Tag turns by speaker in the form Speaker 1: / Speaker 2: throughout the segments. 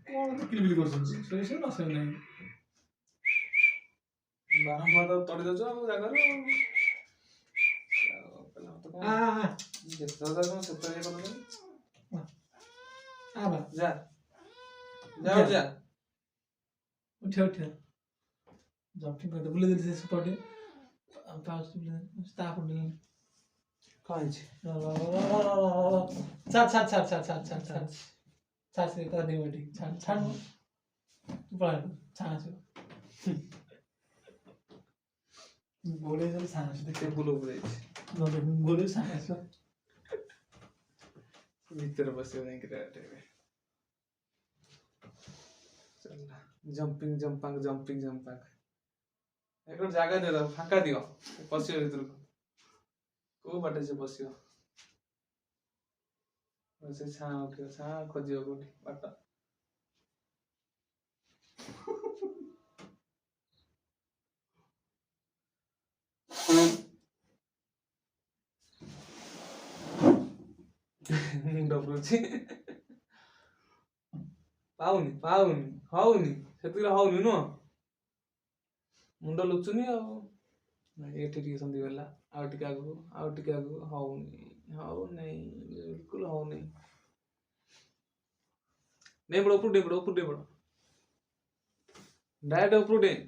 Speaker 1: କ'ଣ କିଲିବିଲି କରୁଛନ୍ତି ଶୋଇଛ ନା ଶୋଇନାହିଁ ବାରମ୍ବାର ତଡ଼ି ଦେଉଛ ଆଉ ଜାଗାରୁ ଯେତେବେଳେ ସେତେବେଳେ କରନ୍ତି ଯା ଯା ଉଠିଆ ଜମ୍ପିଂ କରିଦେ ବୁଲେଇ ଦେଲି ସେ ସେପଟେ ତାପଟେ କ'ଣ ହେଇଛି ଛାଡ଼ ସେ କରିଦେବି ଏଠି ଛାଡ଼ ତୁ ପଳା ଛାଡ଼ ଗୋଡ଼େଇ ଦେଲେ ସାଙ୍ଗ ଆସିବ ଟେବୁଲ ଉପରେ ଯାଇଛି ଗୋଡ଼େଇ ସାଙ୍ଗ ଆସିବ ଭିତରେ ବସିବ ଯାଇକି ଜମ୍ପିଂ ଜମ୍ପାଙ୍ଗ ଗୋଟେ ଜାଗା ଦିଅ ଫାଙ୍କା ଦିଅ ପଶିବ ଭିତରକୁ କୋଉ ବାଟେ ସେ ପଶିବ ସେ ଛାଁ ଉଠିବ ଛାଁ ଖୋଜିବ କୋଉଠି ବାଟ ମୁଣ୍ଡ ବୁଲୁଛି ପାଉନି ହଉନି ସେତିକି ହଉନି ନୁହଁ ମୁଣ୍ଡ ଲୁଚୁନି ଆଉ ଏଠି ଟିକେ ସନ୍ଧି ଗଲା ଆଉ ଟିକେ ଆଗକୁ ହଉନି ବିଲକୁଲ ହଉନି ଡେଇଁ ପଡ଼ ଉପରୁ ଡେଇଁ ପଡ଼ ଡାଇରେକ୍ଟ ଉପରୁ ଡେଇଁ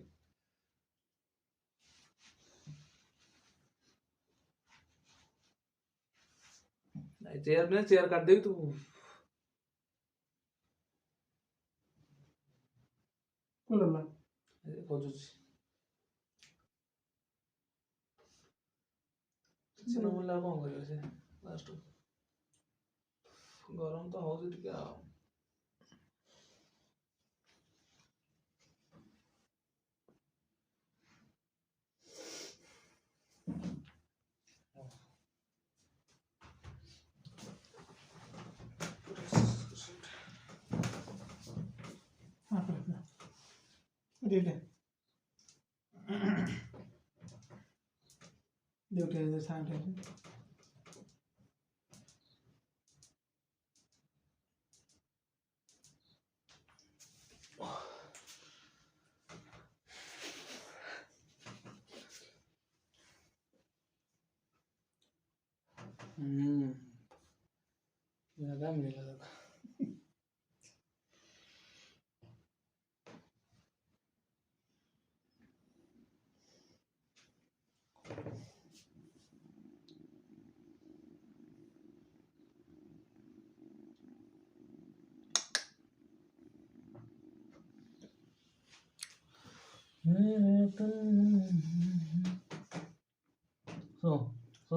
Speaker 1: ଚେୟାର କାଟିଦେବି ତୁ ଖୋଜୁଛି କିଛି ନ ମିଳିଲା କ'ଣ କରିବ ସେ ଲାଷ୍ଟ ଗରମ ତ ହଉଛି ଟିକେ ଆଉ ଜାଗା ମିଳିଲା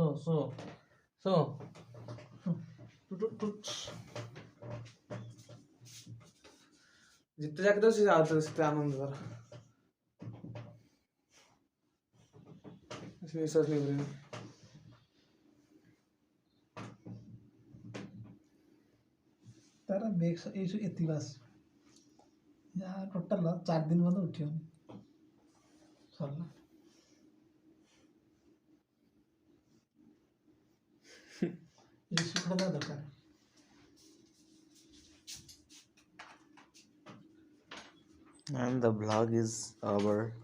Speaker 1: So जितने जाके तो से आनंद धर विश्वास नहीं करेंगे तारा बेग एति बास यार टोटल 4 दिन में तो उठियो सरला ये सुखदा दरकार
Speaker 2: and the vlog is over.